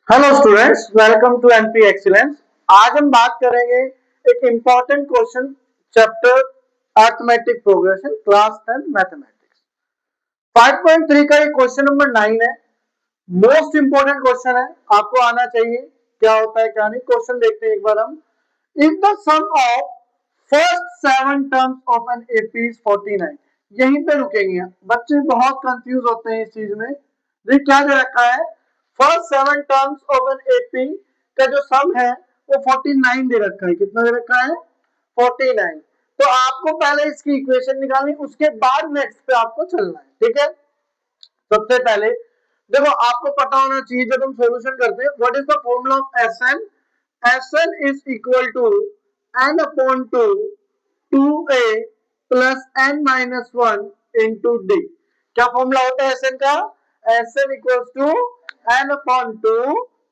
Hello students, welcome to NP excellence. आज हम बात करेंगे एक important question chapter arithmetic progression class 10 mathematics 5.3 का ये क्वेश्चन नंबर 9 है। मोस्ट इंपॉर्टेंट क्वेश्चन है, आपको आना चाहिए क्या होता है क्या नहीं। क्वेश्चन देखते हैं एक बार हम। If the sum of first 7 terms of an AP is 49। यहीं पे रुकेंगे, बच्चे बहुत कंफ्यूज होते हैं इस चीज में। ये क्या दे रखा है, first 7 terms of an AP का जो सम है वो 49 दे रखा है। कितना दे रखा है? 49। तो आपको पहले इसकी इक्वेशन निकालनी, उसके बाद नेक्स्ट पे आपको चलना है। ठीक है, सबसे पहले देखो आपको पता होना चाहिए जब हम सॉल्यूशन करते हैं, what is the formula of s n. S n is equal to n upon two 2a plus n minus 1 into d. क्या फॉर्मूला होता है एस एन का? S n equal to n upon two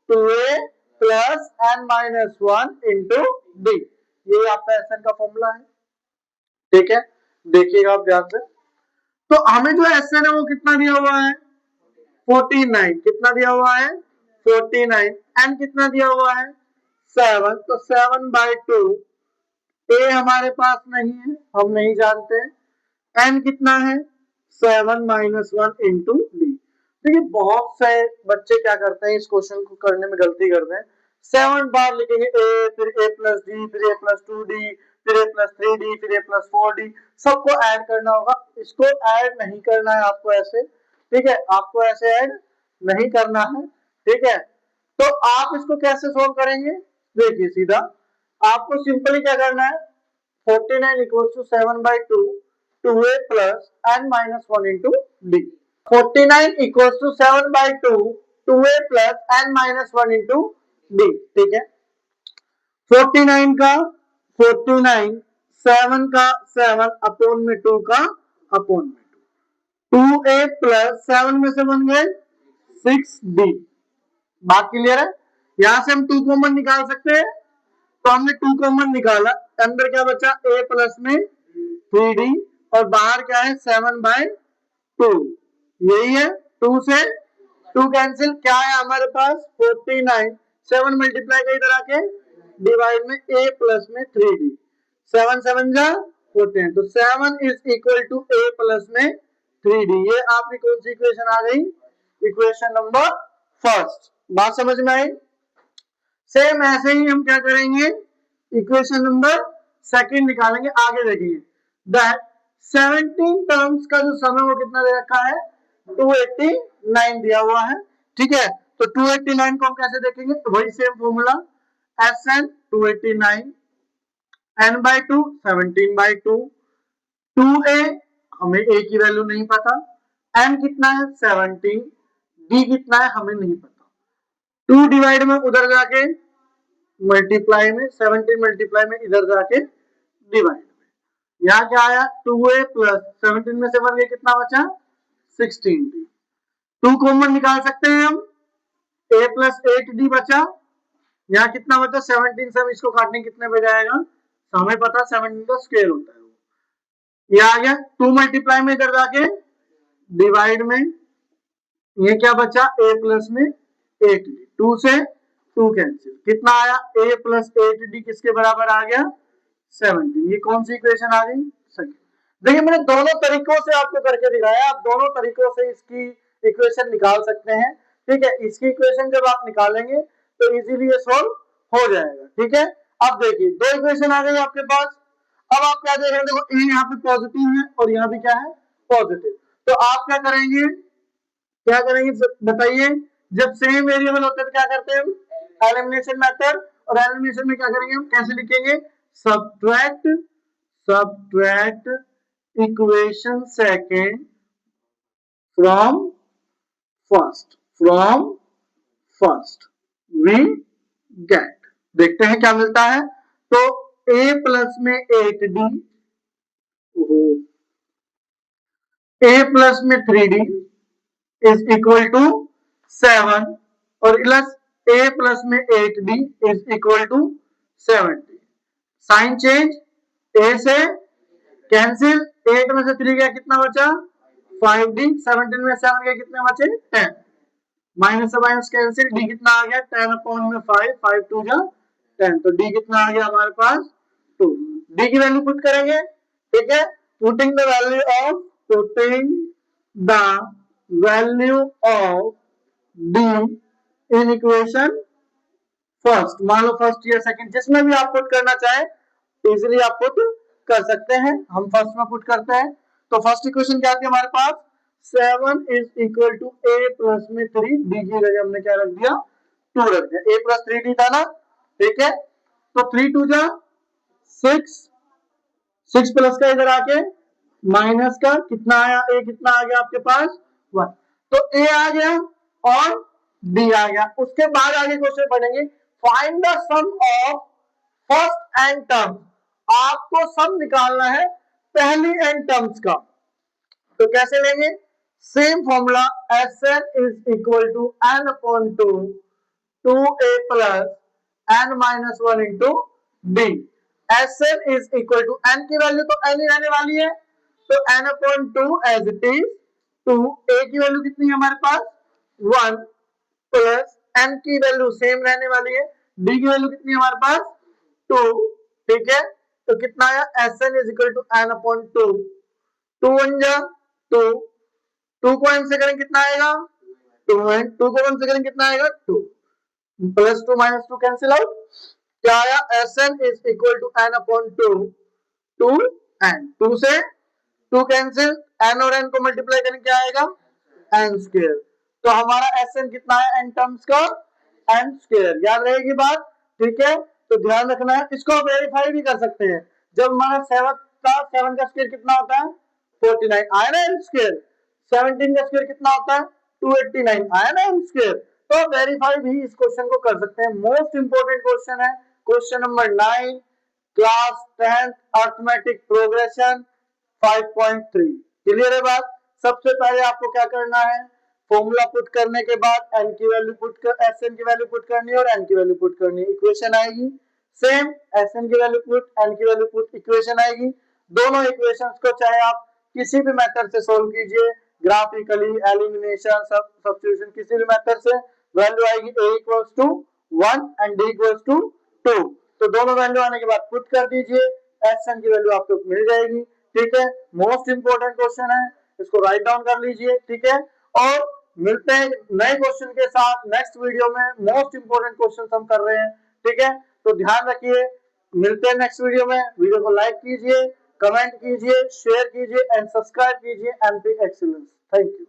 2a plus n minus 1 into d. ये आपका S n का formula है। ठीक है, देखिएगा आप ध्यान से। तो हमें जो एस एन है वो कितना दिया हुआ है? 49। कितना दिया हुआ है? 49। एन कितना दिया हुआ है? 7। तो 7/2। ए हमारे पास नहीं है, हम नहीं जानते। एन कितना है? 7 माइनस 1 इंटू डी। देखिए बहुत से बच्चे क्या करते हैं, इस क्वेश्चन को करने में गलती करते हैं। 7 बार लिखेंगे ए, फिर ए प्लस डी, फिर ए प्लस 2d, फिर ए प्लस 3d, फिर ए प्लस 4d। सबको ऐड करना होगा, इसको ऐड नहीं करना है आपको ऐसे। ठीक है, आपको ऐसे ऐड नहीं करना है। ठीक है, तो आप इसको कैसे सोल्व करेंगे? देखिए सीधा आपको सिंपली क्या करना है, 49 equal to 7/2 2a plus n minus 1 into d. 49 equal to 7/2 2a plus n minus 1 into d. ठीक है, 49 का 49, 7 का 7 अपॉन में 2 का अपॉन में 2a प्लस 7 में से बन गए 6d। बात क्लियर है? यहां से हम 2 कॉमन निकाल सकते हैं, तो हमने 2 कॉमन निकाला, अंदर क्या बचा? a प्लस में 3d और बाहर क्या है? 7/2। यही है, 2 से 2 कैंसिल, क्या है हमारे पास? 49। 7 मल्टीप्लाई का इधर आके डिवाइड में a प्लस में 3d। 7 7 जा 14। तो 7 is equal to a plus में 3d। ये आपकी कौन सी इक्वेशन आ गई? Equation number first. बात समझ में आई? सेम ऐसे ही हम क्या करेंगे, इक्वेशन नंबर सेकंड निकालेंगे। आगे देखिए, दैट 17 टर्म्स का जो सम है वो कितना दे रखा है? 289 दिया हुआ है। ठीक है, तो 289 को हम कैसे देखेंगे? तो वही same formula, S N 289, n/2 17/2, 2a हमें a की वैल्यू नहीं पता, n कितना है? 17, d कितना है हमें नहीं पता। 2 डिवाइड में उधर जाके मल्टीप्लाई में, 17 मल्टीप्लाई में इधर जाके डिवाइड में, यहाँ क्या आया? 2a प्लस 17 में से बन गया कितना बचा? 16d। 2 कॉमन निकाल सकते हैं हम, a प्लस 8d बचा। यहाँ कितना बचा? 17 से हम इसको काटने कितने पे जाएगा? हमें पता 17 का स्क्वायर होता है। ये आ गया 2 मल्टीप्लाई में इधर जाके डिवाइड में, ये क्या बचा? a प्लस में 8d। 2 से 2 कैंसिल, कितना आया? a प्लस 8d किसके बराबर आ गया? 17। ये कौन सी इक्वेशन आ गई? सेकंड। देखिए मैंने दोनों तरीकों से आपको करके दिखाया, आप दोनों तरीकों से इसकी इक्वेशन निकाल सकते हैं। ठीक है, इसकी इक्वेशन जब आप निकालेंगे तो इजीली ये सॉल्व हो जाएगा। ठीक है, अब देखिए 2 इक्वेशन आ गई आपके पास। अब आप क्या देख रहे हैं, देखो a यहाँ पे पॉजिटिव है और यहाँ भी क्या है? पॉजिटिव। तो आप क्या करेंगे, क्या करेंगे बताइए? जब सेम वेरिएबल होते हैं तो क्या करते हैं हम? Elimination method. और एलिमिनेशन में क्या करेंगे हम? कैसे लिखेंगे? Subtract, subtract equation second from first, from first we get. देखते हैं क्या मिलता है। तो a प्लस में 8d, a प्लस में 3d इज इक्वल टू 7 और प्लस a प्लस में 8d is equal to 70। Sign change, a से कैंसिल, 8 में से 3 गया कितना बचा? 5d, 17 में 7 गया कितने बचे? 10। माइनस से माइनस कैंसिल, डी कितना आ गया 10 अपॉन में 5, 5 2 जा 10, तो डी कितना आ गया हमारे पास 2। डी की वैल्यू पुट करेंगे, ठीक है, putting the value of D in equation first, मान लो फर्स्ट या सेकंड जिसमें भी आप पुट करना चाहे इजीली आप पुट कर सकते हैं। हम फर्स्ट में पुट करते हैं, तो फर्स्ट इक्वेशन क्या आती है हमारे पास 7 is equal to a plus में 3, डी की जगह हमने क्या रख दिया 2 रख दिया, a प्लस 3d था ना, ठीक है, तो 3 2 जा 6, 6 प्लस का इधर आके माइनस का कितना आया, a कितना आ गया आपके पास 1, तो a आ गया और d आ गया। उसके बाद आगे क्वेश्चन पढ़ेंगे, find the sum of first n term, आपको सम निकालना है पहली एन टर्म्स का, तो कैसे लेंगे, same formula Sn is equal to n upon 2 2a plus n minus 1 into d. Sn is equal to n की वैल्यू तो n ही रहने वाली है, तो n upon 2 as it is 2, a की वैल्यू कितनी है हमारे पास 1 प्लस n की वैल्यू सेम रहने वाली है, d की वैल्यू कितनी है हमारे पास 2, ठीक है, तो कितना आया Sn is equal to n upon 2, 2 1 जा 2, 2 को n से करें कितना आएगा 2, 2 को 1 से करें कितना आएगा 2, प्लस 2 माइनस 2 कैंसिल आउट, क्या आया Sn is equal to n upon 2 2n, 2 से 2 कैंसिल, n और n को मल्टीप्लाई करें क्या आएगा n स्क्वायर, तो हमारा Sn कितना है n टर्म्स का n स्क्वायर, याद रहेगी बात, ठीक है, तो ध्यान रखना है, इसको वेरीफाई भी कर सकते हैं, जब हमारा 7 का स्क्वायर कितना होता है 49 आया ना n स्क्वायर, 17 का स्क्वायर कितना होता है 289 आया ना n स्क्वायर, तो वेरीफाई भी इस क्वेश्चन को कर सकते हैं। मोस्ट इंपोर्टेंट क्वेश्चन है question number 9 class 10 arithmetic progression 5.3, clear है बात। सबसे पहले आपको क्या करना है, फॉर्मूला पुट करने के बाद n की वैल्यू पुट कर Sn की वैल्यू पुट करनी है और n की वैल्यू पुट करनी है, इक्वेशन आएगी सेम, Sn की वैल्यू पुट n की वैल्यू पुट, इक्वेशन आएगी। दोनों इक्वेशंस को चाहे आप किसी भी मेथड से सोल्व कीजिए, ग्राफिकली, एलिमिनेशन, सब्स्टिट्यूशन, किसी भी मेथड से वैल्यू आएगी a equals to 1 and d equals to 2, तो दोनों वैल्यू आने के बाद पुट कर दीजिए, Sn की वैल्यू आपको मिल जाएगी, ठीक है। मोस्ट इंपोर्टेंट क्वेश्चन है, इसको राइट डाउन कर लीजिए, ठीक है, और मिलते हैं नए क्वेश्चन के साथ नेक्स्ट वीडियो में। मोस्ट इंपोर्टेंट क्वेश्चन हम कर रहे हैं, ठीक है, तो ध्यान रखिए, मिलते हैं नेक्स्ट वीडियो में। वीडियो को लाइक कीजिए, कमेंट कीजिए, शेयर कीजिए एंड सब्सक्राइब कीजिए एमपी एक्सीलेंस। Thank you.